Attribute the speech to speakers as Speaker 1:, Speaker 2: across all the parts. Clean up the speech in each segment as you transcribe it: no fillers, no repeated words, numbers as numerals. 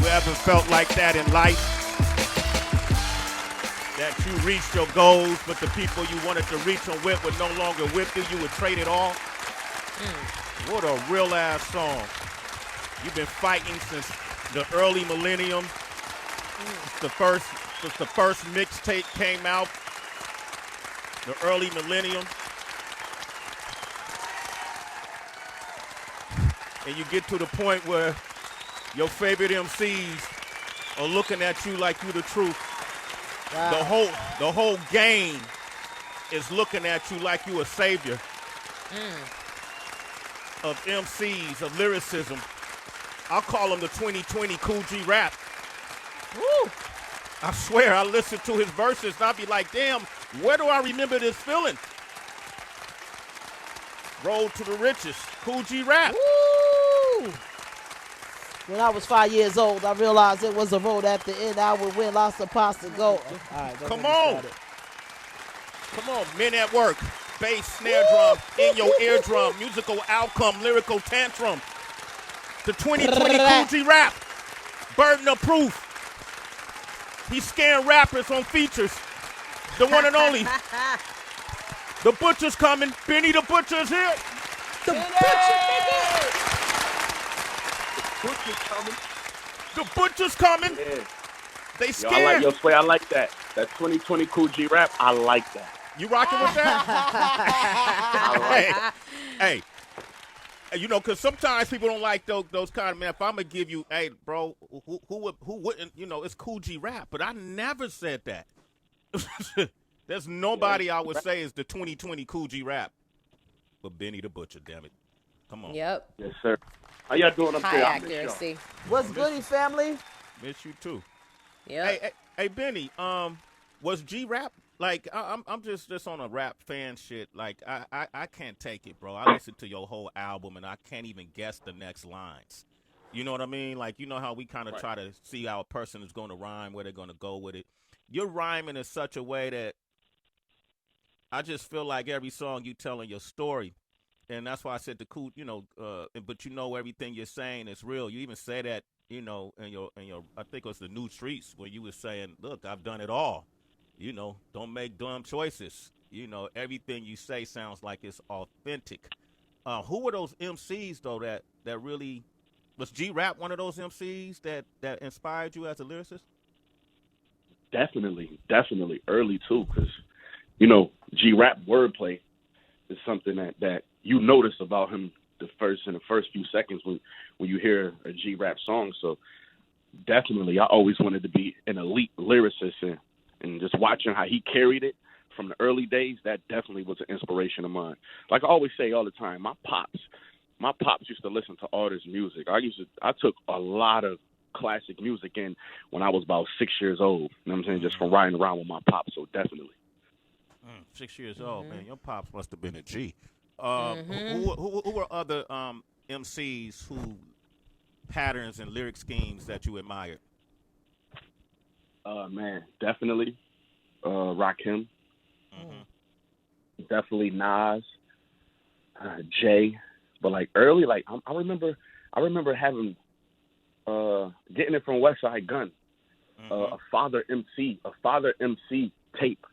Speaker 1: ever felt like that in life? That you reached your goals, but the people you wanted to reach them with were no longer with you. You would trade it all. What a real ass song. You've been fighting since the early millennium. It's the first mixtape came out. The early millennium. And you get to the point where your favorite MCs are looking at you like you the truth. Wow. The whole game is looking at you like you a savior of MCs, of lyricism. I'll call him the 2020 Cool G Rap. Woo! I swear, I listen to his verses and I'll be like, damn, where do I remember this feeling? Road to the Riches, Cool G Rap.
Speaker 2: Woo! When I was 5 years old, I realized it was a road at the end. I would win lots of pots to go. All right,
Speaker 1: come on. Come on, Men at Work. Bass, snare drum, in your eardrum, musical outcome, lyrical tantrum. The 2020 Cool G Rap. Burden of proof. He's scaring rappers on features. The one and only. The Butcher's coming. Benny the Butcher's here.
Speaker 2: The Butcher,
Speaker 3: Butcher's coming.
Speaker 1: The Butcher's coming.
Speaker 3: Yeah.
Speaker 1: They scared.
Speaker 3: Sway, I like that. That 2020 Cool G Rap, I like that.
Speaker 1: You rocking with that? Hey, you know, because sometimes people don't like those kind of, man, if I'm going to give you, hey, bro, who wouldn't, you know, it's Cool G Rap, but I never said that. There's nobody I would say is the 2020 Cool G Rap. But Benny the Butcher, damn it. Come on.
Speaker 4: Yep.
Speaker 3: Yes, sir. How y'all doing up
Speaker 4: High
Speaker 3: there?
Speaker 4: accuracy.
Speaker 2: what's goody, family?
Speaker 1: Miss you too.
Speaker 4: Yep.
Speaker 1: Hey, Benny, was G Rap, like, I'm just on a rap fan shit. Like, I can't take it, bro. I listened to your whole album, and I can't even guess the next lines. You know what I mean? Like, you know how we kind of try to see how a person is going to rhyme, where they're going to go with it. You're rhyming in such a way that I just feel like every song you telling your story. And that's why I said the cool, you know, but you know everything you're saying is real. You even say that, you know, in your I think it was the New Streets where you were saying, look, I've done it all. You know, don't make dumb choices. You know, everything you say sounds like it's authentic. Who were those MCs, though, that really, was G-Rap one of those MCs that inspired you as a lyricist?
Speaker 3: Definitely early, too, because, you know, G-Rap wordplay is something that you notice about him in the first few seconds when you hear a G-Rap song. So definitely, I always wanted to be an elite lyricist, and just watching how he carried it from the early days, that definitely was an inspiration of mine. Like I always say all the time, my pops used to listen to all this music. I took a lot of classic music in when I was about 6 years old. You know what I'm saying? Just from riding around with my pops. So definitely.
Speaker 1: 6 years old, man. Your pops must have been a G. Who were other MCs who patterns and lyric schemes that you admired?
Speaker 3: Man, definitely Rakim. Definitely Nas, Jay. But like early, like I remember having getting it from West Side Gun, a Father MC tape.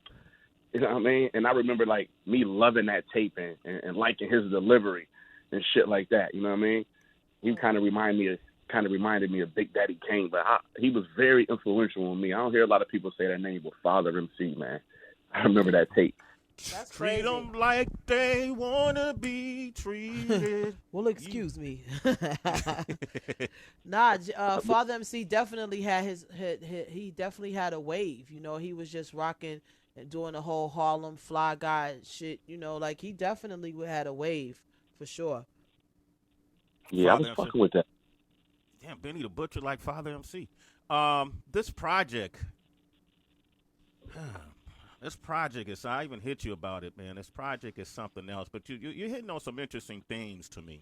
Speaker 3: You know what I mean? And I remember like me loving that tape and liking his delivery and shit like that. You know what I mean? He kind of reminded me of Big Daddy Kane, but he was very influential on me. I don't hear a lot of people say that name, but Father MC, man. I remember that tape.
Speaker 2: That's
Speaker 1: Treat
Speaker 2: crazy.
Speaker 1: them like they want to be treated.
Speaker 2: Well, excuse me. Father MC definitely had he definitely had a wave. You know, he was just rocking and doing the whole Harlem Fly Guy shit. You know, like he definitely had a wave for sure.
Speaker 3: Yeah,
Speaker 1: Father
Speaker 3: I was fucking with that.
Speaker 1: Damn, Benny the Butcher like Father MC. This project is, I even hit you about it, man. This project is something else, but you're hitting on some interesting themes to me,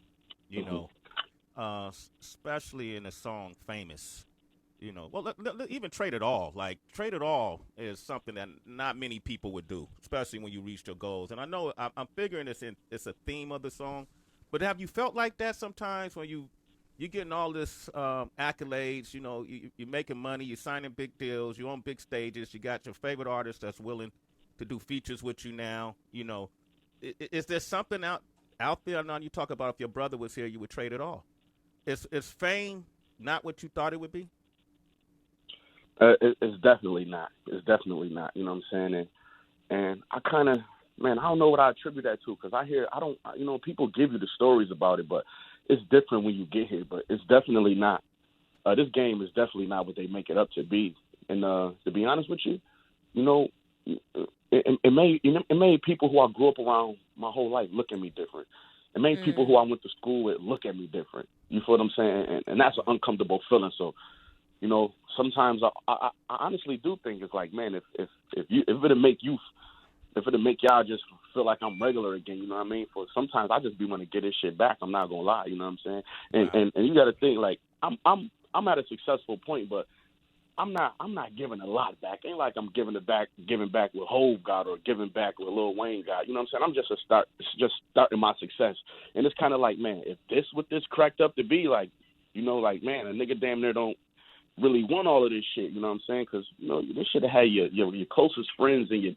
Speaker 1: you know, especially in the song Famous. You know, well, even Trade It All. Like, Trade It All is something that not many people would do, especially when you reach your goals. And I know I'm figuring it's a theme of the song, but have you felt like that sometimes when you you're getting all this accolades. You know, you're making money. You're signing big deals. You're on big stages. You got your favorite artist that's willing to do features with you now. You know, is there something out there now? You talk about if your brother was here, you would trade it all. Is fame not what you thought it would be?
Speaker 3: It's definitely not. It's definitely not. You know what I'm saying? And I kind of, man, I don't know what I attribute that to, because people give you the stories about it, but it's different when you get here. But it's definitely not. This game is definitely not what they make it up to be. And to be honest with you, you know, it made people who I grew up around my whole life look at me different. It made people who I went to school with look at me different. You feel what I'm saying? And that's an uncomfortable feeling. So, you know, sometimes I honestly do think it's like, man, if it'll make y'all just feel like I'm regular again, you know what I mean? For sometimes I just be want to get this shit back. I'm not gonna lie, you know what I'm saying? And you got to think, like, I'm at a successful point, but I'm not giving a lot back. Ain't like I'm giving back with Hove got or giving back with Lil Wayne got. You know what I'm saying? I'm just starting my success. And it's kind of like, man, if what this cracked up to be, like, you know, like, man, a nigga damn near don't really want all of this shit. You know what I'm saying? Because, you know, this should have had your closest friends and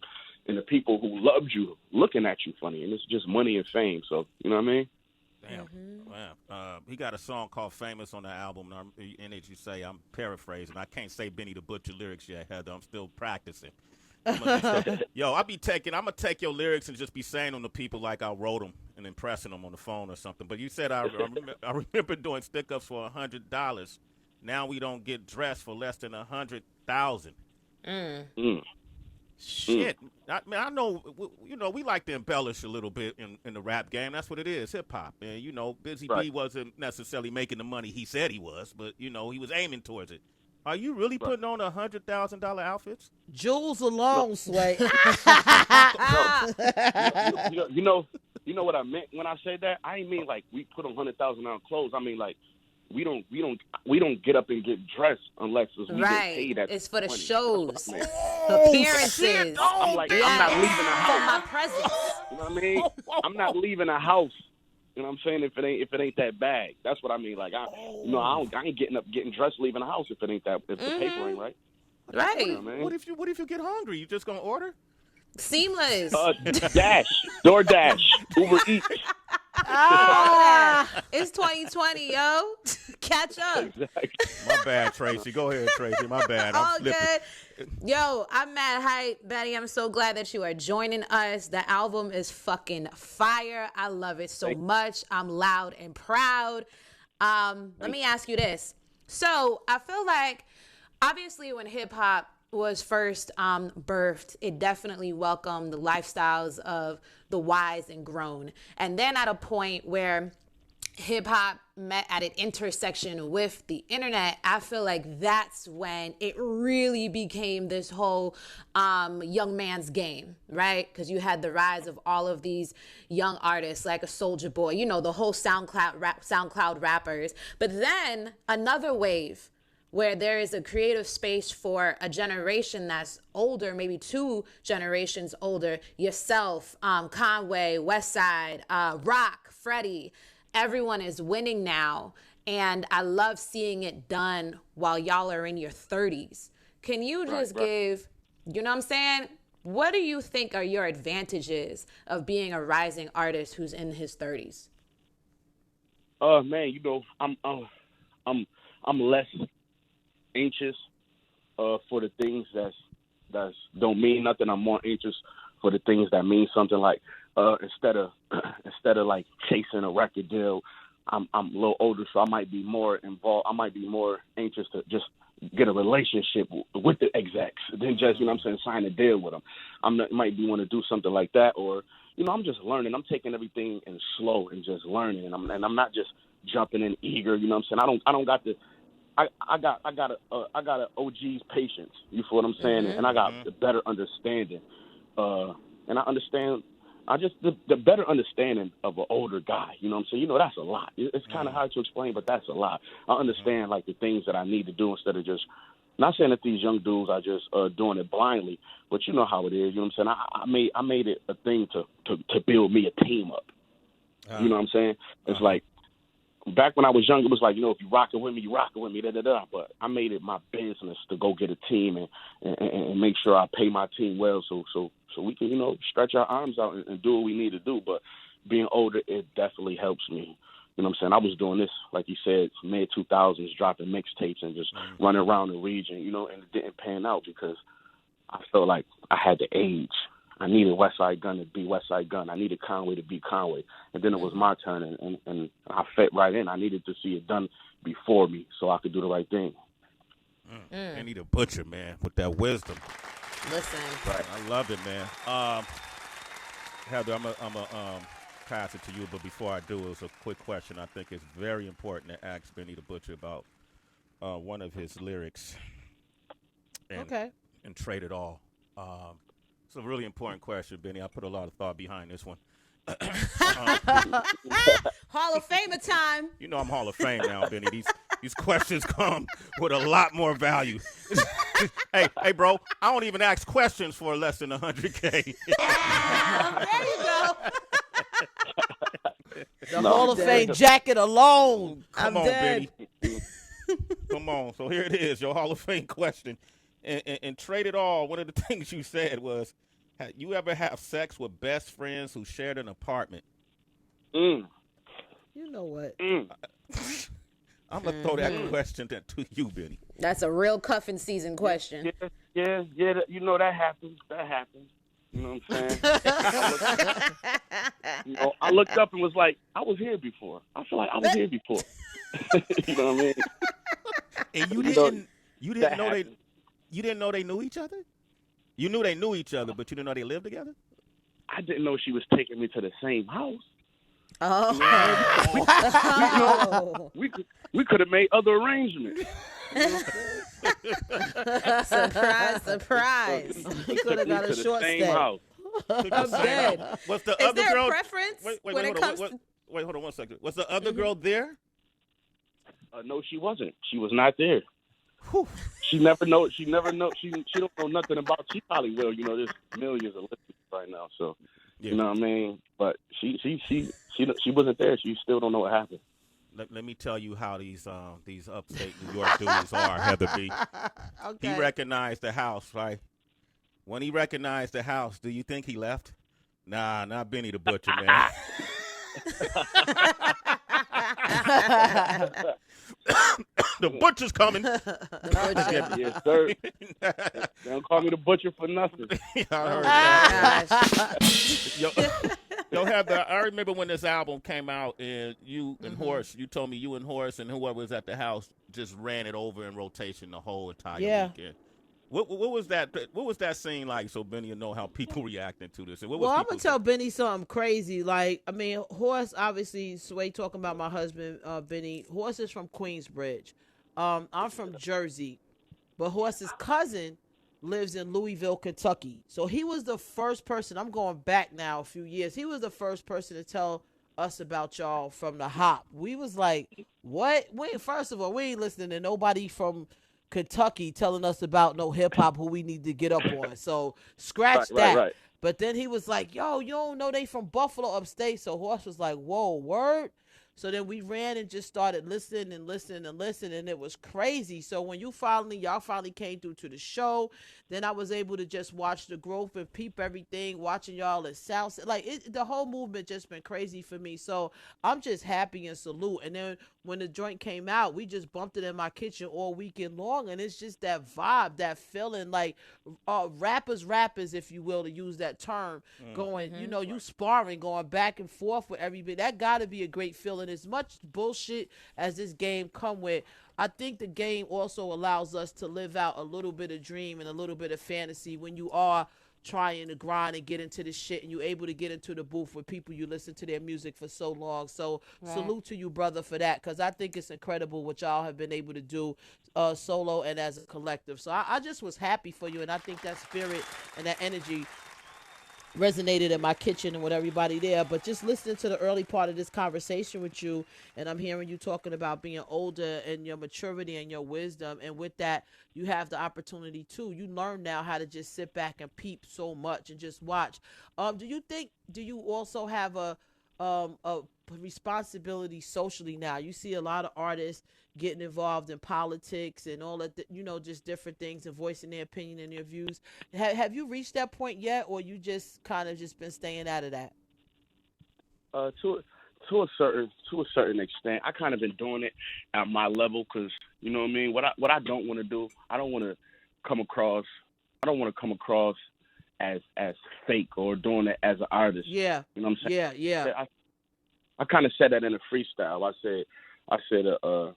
Speaker 3: the people who loved you looking at you funny, and it's just money and fame. So, you know what I mean?
Speaker 1: Damn. Wow. He got a song called Famous on the album, and as you say, I'm paraphrasing. I can't say Benny the Butcher lyrics yet, Heather. I'm still practicing. I'm going to take your lyrics and just be saying them to people like I wrote them and impressing them on the phone or something. But you said I remember doing stick-ups for $100. Now we don't get dressed for less than $100,000. Shit, I know. You know, we like to embellish a little bit in the rap game. That's what it is, hip hop. And you know, Busy B wasn't necessarily making the money he said he was, but you know, he was aiming towards it. Are you really putting on $100,000 outfits?
Speaker 2: Jewels alone, Sway.
Speaker 3: You know what I meant when I said that? I ain't mean like we put on $100,000 on clothes. I mean like we don't get up and get dressed unless we get paid at
Speaker 4: it's for the shows,
Speaker 2: Oh,
Speaker 4: appearances.
Speaker 2: shit.
Speaker 3: I'm like, I'm not leaving the
Speaker 4: For
Speaker 3: house.
Speaker 4: my presence.
Speaker 3: You know what I mean? I'm not leaving the house. You know what I'm saying? If it ain't that bag, that's what I mean. Like I ain't getting dressed leaving the house if the paper ain't right.
Speaker 4: Right.
Speaker 3: You know what I mean?
Speaker 1: What if you get hungry? You just gonna order?
Speaker 4: Seamless.
Speaker 3: DoorDash, Uber Eats.
Speaker 4: It's 2020, yo. Catch up.
Speaker 3: Exactly.
Speaker 1: My bad, Tracy. Go ahead, Tracy. My bad.
Speaker 4: All
Speaker 1: I'm flipping.
Speaker 4: good. Yo, I'm mad hype, Betty. I'm so glad that you are joining us. The album is fucking fire. I love it so much. I'm loud and proud. Let me ask you this. So I feel like, obviously, when hip hop was first birthed, it definitely welcomed the lifestyles of the wise and grown. And then at a point where hip hop met at an intersection with the internet, I feel like that's when it really became this whole young man's game, right? Because you had the rise of all of these young artists like a Soulja Boy, you know, the whole SoundCloud rappers. But then another wave where there is a creative space for a generation that's older, maybe 2 generations older, yourself, Conway, Westside, Rock, Freddie. Everyone is winning now, and I love seeing it done while y'all are in your 30s. Can you just give, you know what I'm saying? What do you think are your advantages of being a rising artist who's in his 30s?
Speaker 3: Man, you know, I'm less anxious for the things that's don't mean nothing. I'm more anxious for the things that mean something. Like instead of like chasing a record deal, I'm a little older, so I might be more involved. I might be more anxious to just get a relationship with the execs than just, you know what I'm saying, sign a deal with them. Might be want to do something like that, or, you know, I'm just learning. I'm taking everything in slow and just learning, and I'm not just jumping in eager. You know what I'm saying? I don't got the I got a OG's patience. You feel what I'm saying? And I got a better understanding. And I understand. The better understanding of an older guy. You know what I'm saying? You know, that's a lot. It's kind of hard to explain, but that's a lot. I understand like the things that I need to do instead of just. Not saying that these young dudes are just doing it blindly, but you know how it is. You know what I'm saying? I made it a thing to build me a team up. You know what I'm saying? It's like back when I was young, it was like, if you rocking with me, you rocking with me, da-da-da. But I made it my business to go get a team and make sure I pay my team well so we can, stretch our arms out and do what we need to do. But being older, it definitely helps me. You know what I'm saying? I was doing this, like you said, mid-2000s, dropping mixtapes and just running around the region, and it didn't pan out because I felt like I had to age. I needed Westside Gun to be Westside Gun. I needed Conway to be Conway. And then it was my turn, and I fit right in. I needed to see it done before me so I could do the right thing.
Speaker 1: They need a butcher, man, with that wisdom.
Speaker 4: Listen.
Speaker 1: Right. I love it, man. Heather, I'm a pass it to you, but before I do, it's a quick question. I think it's very important to ask Benny the Butcher about one of his lyrics. And Trade It All. It's a really important question, Benny. I put a lot of thought behind this one.
Speaker 4: Hall of Famer time.
Speaker 1: You know I'm Hall of Fame now, Benny. These questions come with a lot more value. hey, bro, I don't even ask questions for less than $100K.
Speaker 4: There you go.
Speaker 2: The Hall of Fame jacket alone.
Speaker 1: Come
Speaker 2: I'm
Speaker 1: on,
Speaker 2: dead.
Speaker 1: Benny. Come on. So here it is, your Hall of Fame question. And Trade It All, one of the things you said was, you ever have sex with best friends who shared an apartment?
Speaker 2: You know what?
Speaker 1: I'm going to throw that question to you, Benny.
Speaker 4: That's a real cuffing season question.
Speaker 3: Yeah. That happens. You know what I'm saying? I looked up and was like, I was here before. I feel like I was here before. You know what I mean?
Speaker 1: And you didn't know they knew each other? You knew they knew each other, but you didn't know they lived together?
Speaker 3: I didn't know she was taking me to the same house.
Speaker 4: Oh.
Speaker 3: We could have made other arrangements.
Speaker 4: Surprise.
Speaker 2: He could have got a short stay.
Speaker 3: House.
Speaker 1: I'm dead. Was the
Speaker 4: Is
Speaker 1: other
Speaker 4: there
Speaker 1: girl
Speaker 4: a preference when it comes to...
Speaker 1: Wait, hold on 1 second. Was the other girl there?
Speaker 3: No, she wasn't. She was not there.
Speaker 1: Whew.
Speaker 3: She never know. She don't know nothing about. She probably will. There's millions of listeners right now, so you know what I mean. But she wasn't there. She still don't know what happened.
Speaker 1: Let me tell you how these upstate New York dudes are, Heather B.
Speaker 2: Okay.
Speaker 1: He recognized the house, right? When he recognized the house, do you think he left? Nah, not Benny the Butcher, man. The butcher's coming.
Speaker 3: Yes, sir. They don't call me the butcher for nothing.
Speaker 1: I heard that. Yo, Heather, I remember when this album came out, and you and Horace, you told me you and Horace and whoever was at the house just ran it over in rotation the whole entire weekend. What was that? What was that scene like? So Benny will know how people reacting to this. And I'm
Speaker 2: gonna tell Benny something crazy. Like, I mean, Horace, obviously, Sway talking about my husband, Benny. Horace is from Queensbridge. I'm from Jersey, but Horace's cousin lives in Louisville, Kentucky. So he was the first person. I'm going back now a few years. He was the first person to tell us about y'all from the hop. We was like, what? Wait, first of all, we ain't listening to nobody from Kentucky telling us about no hip hop who we need to get up on. So scratch that.
Speaker 3: Right.
Speaker 2: But then he was like, yo, you don't know they from Buffalo upstate. So Horse was like, whoa, word? So then we ran and just started listening, and it was crazy. So when y'all finally came through to the show, then I was able to just watch the growth and peep everything, watching y'all at South. Like, the whole movement just been crazy for me. So I'm just happy and salute. And then when the joint came out, we just bumped it in my kitchen all weekend long, and it's just that vibe, that feeling, like rappers, if you will, to use that term, going, you sparring, going back and forth with everybody. That got to be a great feeling. As much bullshit as this game come with, I think the game also allows us to live out a little bit of dream and a little bit of fantasy when you are trying to grind and get into this shit, and you're able to get into the booth with people you listen to their music for so long. So salute to you, brother, for that, because I think it's incredible what y'all have been able to do solo and as a collective. So I just was happy for you, and I think that spirit and that energy resonated in my kitchen and with everybody there. But just listening to the early part of this conversation with you, and I'm hearing you talking about being older and your maturity and your wisdom, and with that you have the opportunity too. You learn now how to just sit back and peep so much and just watch. Do you also have a responsibility socially now. You see a lot of artists getting involved in politics and all that, just different things and voicing their opinion and their views. Have you reached that point yet, or you just kind of just been staying out of that?
Speaker 3: To a certain extent, I kind of been doing it at my level because you know what I mean. What I don't want to do, I don't want to come across as fake or doing it as an artist.
Speaker 2: Yeah.
Speaker 3: You know what I'm saying?
Speaker 2: Yeah.
Speaker 3: I kind of said that in a freestyle. I said a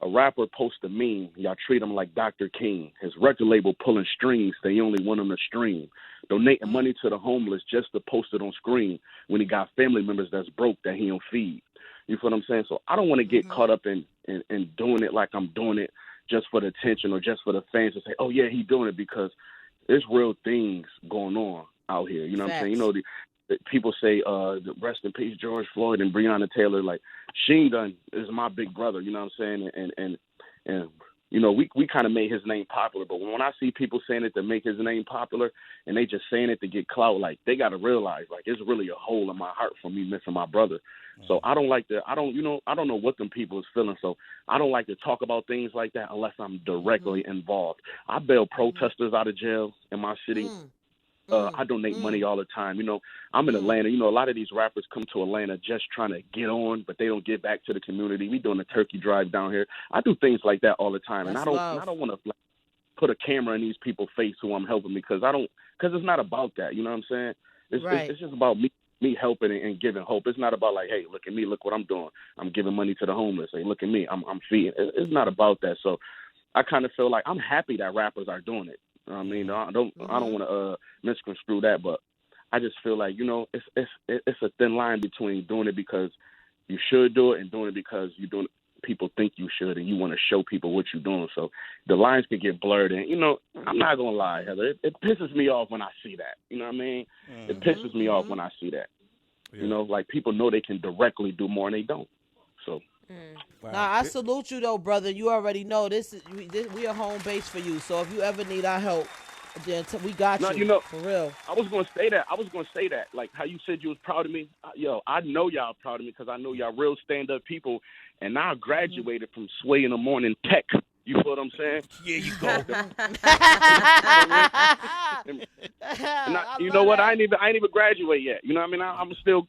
Speaker 3: rapper post a meme. Y'all treat him like Dr. King. His record label pulling strings. They only want him to stream. Donating money to the homeless just to post it on screen when he got family members that's broke that he don't feed. You feel what I'm saying? So I don't want to get caught up in doing it like I'm doing it just for the attention or just for the fans to say, oh, yeah, he doing it, because there's real things going on out here. You know what I'm saying? You know, the people say, rest in peace, George Floyd and Breonna Taylor. Like, Sheen Dun is my big brother, you know what I'm saying? And you know, we kind of made his name popular. But when I see people saying it to make his name popular and they just saying it to get clout, like, they got to realize, like, it's really a hole in my heart for me missing my brother. So I don't know what them people is feeling. So I don't like to talk about things like that unless I'm directly involved. I bail protesters out of jail in my city. I donate money all the time. You know, I'm in Atlanta. You know, a lot of these rappers come to Atlanta just trying to get on, but they don't give back to the community. We doing a turkey drive down here. I do things like that all the time, and I don't want to put a camera in these people's face who I'm helping, because it's not about that. You know what I'm saying? It's just about me helping and giving hope. It's not about like, hey, look at me, look what I'm doing. I'm giving money to the homeless. Hey, look at me, I'm feeding. It's not about that. So I kind of feel like I'm happy that rappers are doing it. I mean, I don't want to misconstrue that, but I just feel like, you know, it's a thin line between doing it because you should do it and doing it because you're doing it, people think you should, and you want to show people what you're doing. So the lines can get blurred, and you know, I'm not gonna lie, Heather, it pisses me off when I see that. You know what I mean? It pisses me off when I see that. Yeah. You know, like, people know they can directly do more and they don't. So.
Speaker 2: Wow. Nah, I salute you though, brother. You already know we are home base for you. So if you ever need our help, then we got you.
Speaker 3: You know,
Speaker 2: for real.
Speaker 3: I was gonna say that. Like how you said you was proud of me. I know y'all proud of me because I know y'all real stand-up people. And I graduated from Sway in the Morning Tech. You know what I'm saying?
Speaker 1: Yeah, you go.
Speaker 3: You know what? I ain't even graduate yet. You know what I mean?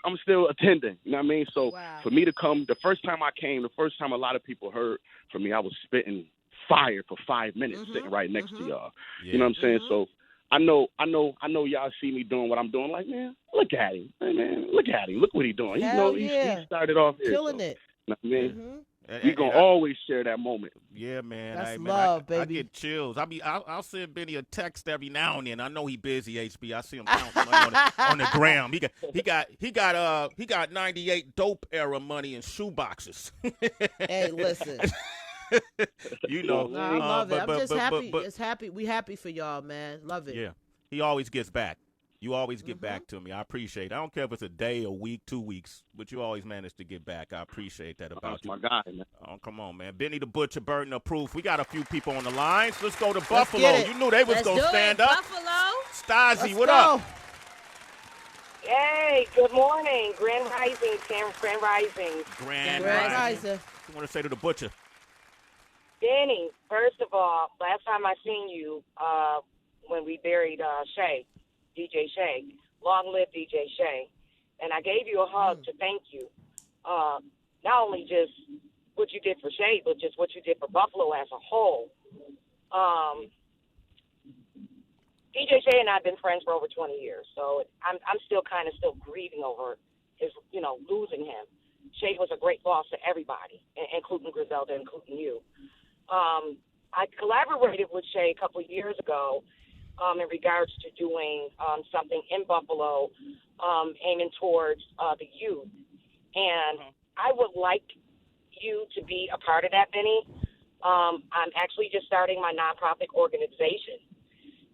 Speaker 3: I'm still attending. You know what I mean? So for me to come, the first time a lot of people heard from me, I was spitting fire for 5 minutes, sitting right next to y'all. Yeah. You know what I'm saying? So I know y'all see me doing what I'm doing. Like, man, look at him. Man, look at him. Look what he's doing. He started off here,
Speaker 2: killing it.
Speaker 3: You know what I mean? We gonna always share that moment.
Speaker 1: Yeah, man.
Speaker 2: That's love, baby.
Speaker 1: I get chills. I'll send Benny a text every now and then. I know he busy, HB. I see him counting money on the gram. He got 98 dope era money in shoe boxes.
Speaker 2: Hey, listen.
Speaker 1: You know,
Speaker 2: I love it. I'm just happy. We happy for y'all, man. Love it.
Speaker 1: Yeah, he always gets back. You always get back to me. I appreciate it. I don't care if it's a day, a week, 2 weeks, but you always manage to get back. I appreciate that about you.
Speaker 3: My guy, man.
Speaker 1: Oh, come on, man. Benny the Butcher, burden of proof. We got a few people on the lines. Let's go to Buffalo. You knew they was going to stand up.
Speaker 4: Buffalo.
Speaker 1: Stasi, what up?
Speaker 5: Hey, good morning. Grand Rising, Sam. Grand Rising.
Speaker 1: Grand Rising. You want to say to the Butcher?
Speaker 5: Benny, first of all, last time I seen you, when we buried Shay. DJ Shay. Long live DJ Shay. And I gave you a hug to thank you. Not only just what you did for Shay, but just what you did for Buffalo as a whole. DJ Shay and I have been friends for over 20 years, so I'm still grieving over his, losing him. Shay was a great boss to everybody, including Griselda, including you. I collaborated with Shay a couple of years ago in regards to doing something in Buffalo aiming towards the youth. And I would like you to be a part of that, Benny. I'm actually just starting my nonprofit organization,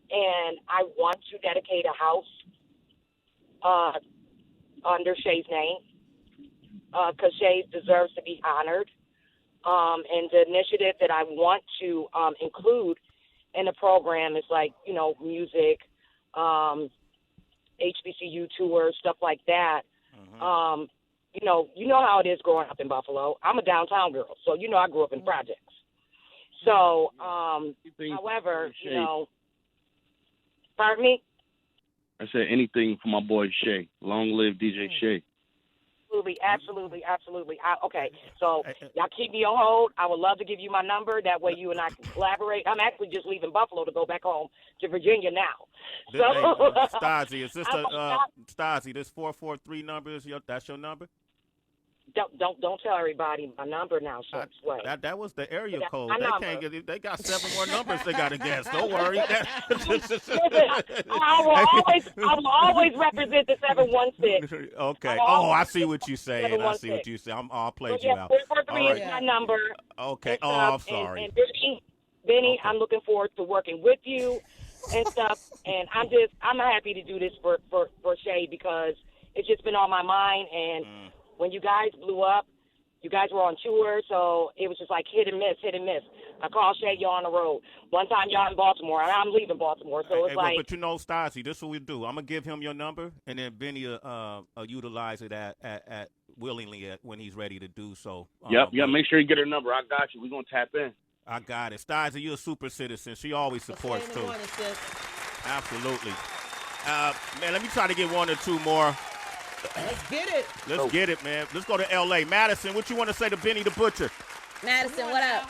Speaker 5: and I want to dedicate a house under Shay's name because Shay deserves to be honored. And the initiative that I want to include in the program is like, music, HBCU tours, stuff like that. you know how it is growing up in Buffalo. I'm a downtown girl, so I grew up in projects. So, however, pardon me?
Speaker 3: I said anything for my boy Shay. Long live DJ Shay.
Speaker 5: Absolutely. Okay, so y'all keep me on hold. I would love to give you my number. That way you and I can collaborate. I'm actually just leaving Buffalo to go back home to Virginia now. So,
Speaker 1: Stasi, is this Stasi, this 443 number, that's your number?
Speaker 5: Don't tell everybody my number now, Sway.
Speaker 1: That was the area code. They got 7 more numbers they got to guess. Don't worry.
Speaker 5: I will always represent the 716.
Speaker 1: Okay. I see what you're saying. I'll play you out.
Speaker 5: 443 is my number.
Speaker 1: Okay. I'm sorry.
Speaker 5: And Benny, I'm looking forward to working with you and stuff. And I'm happy to do this for Shay because it's just been on my mind. And when you guys blew up, you guys were on tour, so it was just like hit and miss. I called Shay, y'all on the road. One time y'all in Baltimore, and I'm leaving Baltimore, so it's like.
Speaker 1: But Stasi, this is what we do. I'm gonna give him your number, and then Benny utilize it at willingly when he's ready to do so.
Speaker 3: Yep. Make sure you get her number. I got you. We're gonna tap in.
Speaker 1: I got it. Stasi, you're a super citizen. She always supports too. Absolutely. Man, let me try to get 1 or 2 more.
Speaker 2: Let's get it.
Speaker 1: Let's get it, man. Let's go to L.A. Madison, what you want to say to Benny the Butcher?
Speaker 4: Madison, what up?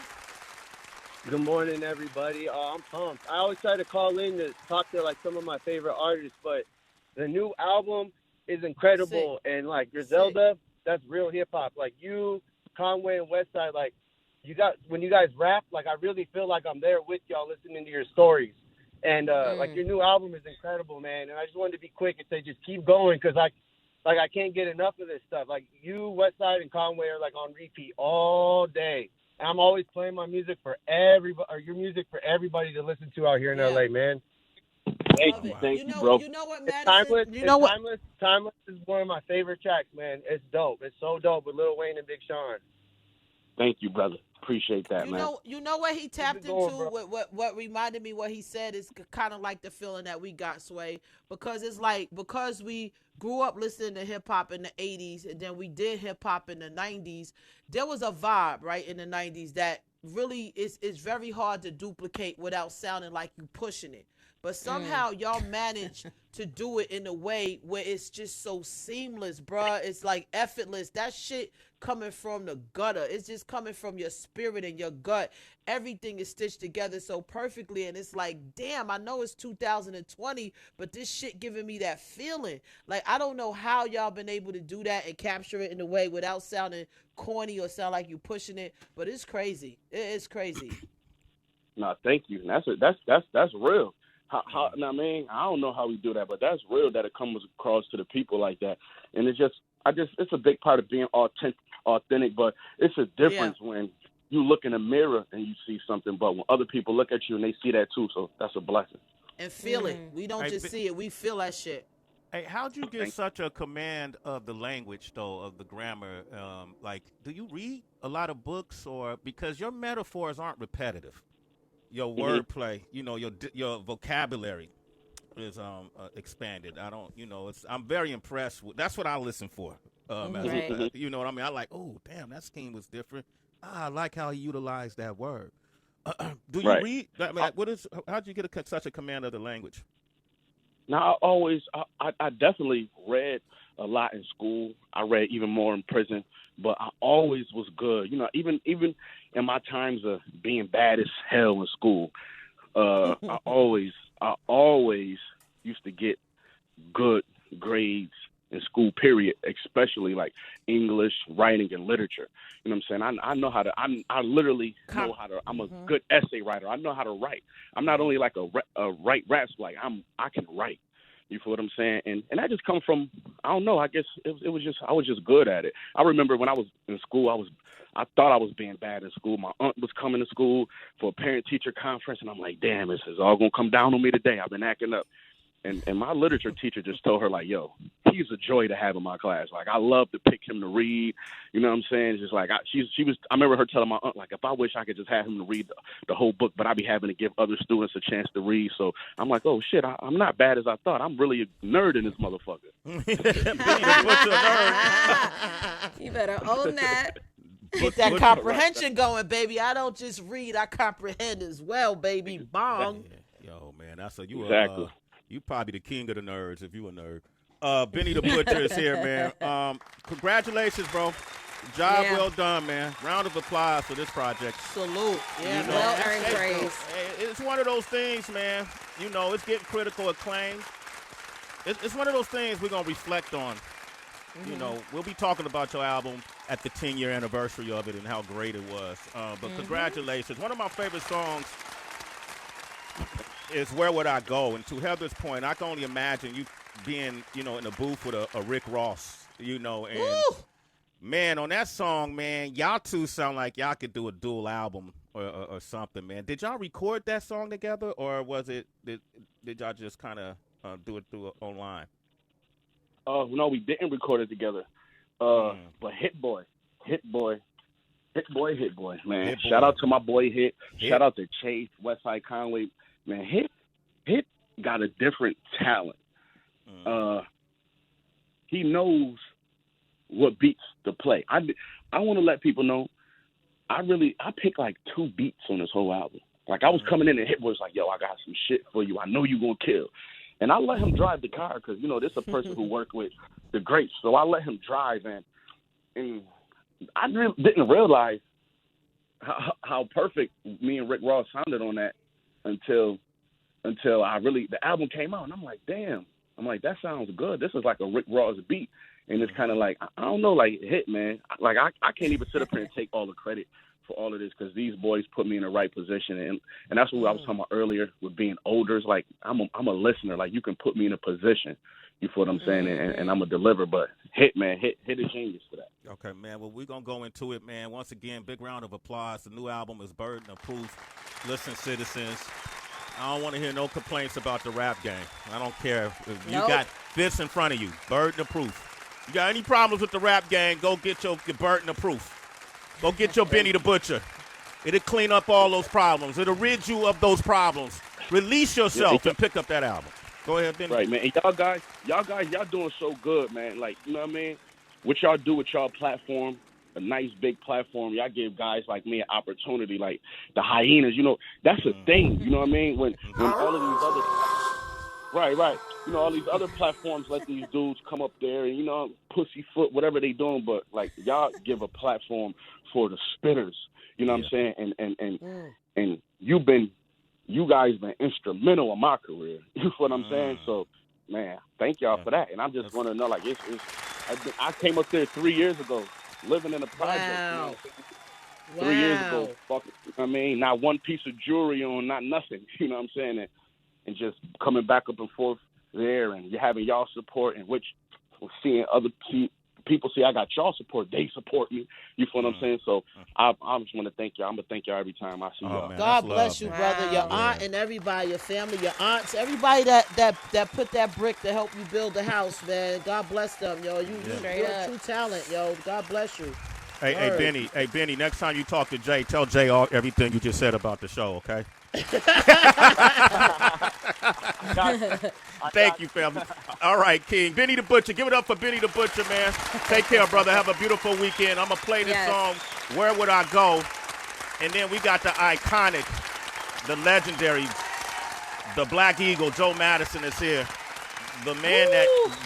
Speaker 6: Good morning, everybody. I'm pumped. I always try to call in to talk to, some of my favorite artists, but the new album is incredible.
Speaker 2: Sick.
Speaker 6: And, Griselda, that's real hip-hop. You, Conway, and Westside, when you guys rap, I really feel like I'm there with y'all listening to your stories. And, your new album is incredible, man. And I just wanted to be quick and say just keep going because, I can't get enough of this stuff. You, Westside, and Conway are on repeat all day. And I'm always playing my music for everybody, or your music for everybody to listen to out here in LA, man.
Speaker 3: Thank you, bro.
Speaker 2: You know what, Madison?
Speaker 6: Timeless is one of my favorite tracks, man. It's dope. It's so dope with Lil Wayne and Big Sean.
Speaker 3: Thank you, brother. Appreciate that, man.
Speaker 2: You know what he tapped into? What reminded me what he said is kind of like the feeling that we got, Sway, because it's because we grew up listening to hip hop in the 80s and then we did hip hop in the 90s. There was a vibe right in the 90s that really is very hard to duplicate without sounding like you pushing it. But somehow y'all manage to do it in a way where it's just so seamless, bruh. It's effortless. That shit coming from the gutter. It's just coming from your spirit and your gut. Everything is stitched together so perfectly. And it's damn, I know it's 2020, but this shit giving me that feeling. I don't know how y'all been able to do that and capture it in a way without sounding corny or sound like you pushing it. But it's crazy. It's crazy.
Speaker 3: No, thank you. That's real. I don't know how we do that, but that's real that it comes across to the people like that. And it's a big part of being authentic, but it's a difference when you look in a mirror and you see something, but when other people look at you and they see that too, so that's a blessing.
Speaker 2: And feel it. We don't just see it, we feel that shit.
Speaker 1: Hey, how'd you get such a command of the language, though, of the grammar? Do you read a lot of books, or because your metaphors aren't repetitive? Your wordplay, your vocabulary is expanded. I'm very impressed with. That's what I listen for. You know what I mean? I like. Oh, damn, that scheme was different. I like how he utilized that word. Do you read? How'd you get such a command of the language?
Speaker 3: Now, I definitely read a lot in school. I read even more in prison, but I always was good. Even in my times of being bad as hell in school, I always used to get good grades in school, period, especially English, writing, and literature. You know what I'm saying? I know how to, I literally know how to, I'm a good essay writer. I know how to write. I'm not only a write raps, I can write. You feel what I'm saying? And that just comes from, I don't know, I guess it was just, I was just good at it. I remember when I was in school, I thought I was being bad in school. My aunt was coming to school for a parent-teacher conference, and I'm like, damn, this is all going to come down on me today. I've been acting up. And my literature teacher just told her, like, yo, he's a joy to have in my class. Like, I love to pick him to read. You know what I'm saying? Just like, I remember her telling my aunt, like, if I wish I could just have him to read the whole book, but I'd be having to give other students a chance to read. So I'm like, oh, shit, I'm not bad as I thought. I'm really a nerd in this motherfucker.
Speaker 4: You better own that.
Speaker 2: Get that comprehension going, baby. I don't just read, I comprehend as well, baby. Bong.
Speaker 1: Yo, man,
Speaker 3: Exactly.
Speaker 1: You probably the king of the nerds if you a nerd. Benny the Butcher is here, man. Congratulations, bro. Job well done, man. Round of applause for this project.
Speaker 2: Salute. Yeah,
Speaker 4: well earned praise.
Speaker 1: It's one of those things, man. You know, it's getting critical acclaim. It's one of those things we're going to reflect on. You know, we'll be talking about your album at the 10-year anniversary of it and how great it was. But congratulations. One of my favorite songs is Where Would I Go? And to Heather's point, I can only imagine you being, you know, in a booth with a Rick Ross, you know. And, man, on that song, man, y'all two sound like y'all could do a dual album or something, man. Did y'all record that song together, or was it did y'all just kind of do it through online?
Speaker 3: No, we didn't record it together. But Hit Boy, man.
Speaker 1: Hit Boy.
Speaker 3: Shout out to my boy Hit. Shout out to Chase, Westside Conway. Man, Hit got a different talent. He knows what beats to play. I want to let people know, I picked like 2 beats on this whole album. Like, I was coming in and Hit was like, yo, I got some shit for you. I know you going to kill. And I let him drive the car because, you know, this is a person who worked with the greats. So I let him drive, and I didn't realize how perfect me and Rick Ross sounded on that until the album came out. And I'm like, damn. I'm like, that sounds good. This is like a Rick Ross beat. And it's kind of like, I don't know, like, Hit, man. Like, I can't even sit up here and take all the credit for all of this because these boys put me in the right position. And that's what I was talking about earlier with being older. It's like, I'm a listener. Like, you can put me in a position, you feel what I'm saying, and I'm a deliver. But Hit, man, Hit is genius for that.
Speaker 1: Okay, man. Well, we're going to go into it, man. Once again, big round of applause. The new album is Burden of Proof. Listen, citizens, I don't want to hear no complaints about the rap game. I don't care if you got this in front of you, Burden of Proof. You got any problems with the rap gang, go get your Burden of Proof. Go get your Benny the Butcher. It'll clean up all those problems. It'll rid you of those problems. Release yourself and pick up that album. Go ahead, Benny.
Speaker 3: Right, man. And y'all doing so good, man. Like, you know what I mean? What y'all do with y'all platform, a nice big platform, y'all give guys like me an opportunity, like the Hyenas, you know, that's a thing, you know what I mean? When all of these other Right. You know, all these other platforms let these dudes come up there and, you know, pussyfoot, whatever they doing, but, like, y'all give a platform for the spitters, you know what I'm saying? And you guys been instrumental in my career, you know what I'm saying? So, man, thank y'all for that. And I'm just want to know, like, I came up there 3 years ago, living in a project,
Speaker 2: Wow.
Speaker 3: You know, 3 years ago, fucking, I mean, not one piece of jewelry on, not nothing, you know what I'm saying? And just coming back up and forth there, and you're having y'all support, and which seeing other people see I got y'all support, they support me. You feel what I'm saying? So I just want to thank y'all. I'm gonna thank y'all every time I see y'all.
Speaker 1: Man,
Speaker 2: God bless you, brother. Your aunt and everybody, your family, your aunts, everybody that put that brick to help you build the house, man. God bless them, yo. You're a true talent, yo. God bless you.
Speaker 1: Hey, Benny, next time you talk to Jay, tell Jay everything you just said about the show, okay? Thank you, family. All right, King. Benny the Butcher. Give it up for Benny the Butcher, man. Take care, brother. Have a beautiful weekend. I'm going to play this song, Where Would I Go? And then we got the iconic, the legendary, the Black Eagle, Joe Madison is here. The man that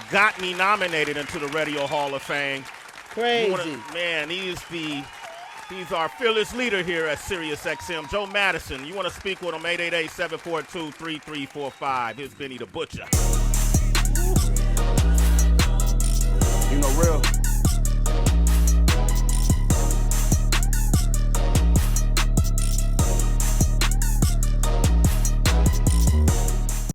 Speaker 1: got me nominated into the Radio Hall of Fame.
Speaker 2: Crazy.
Speaker 1: Man, he's our fearless leader here at Sirius XM. Joe Madison, you want to speak with him, 888-742-3345. Here's Benny the Butcher.
Speaker 3: You know, real.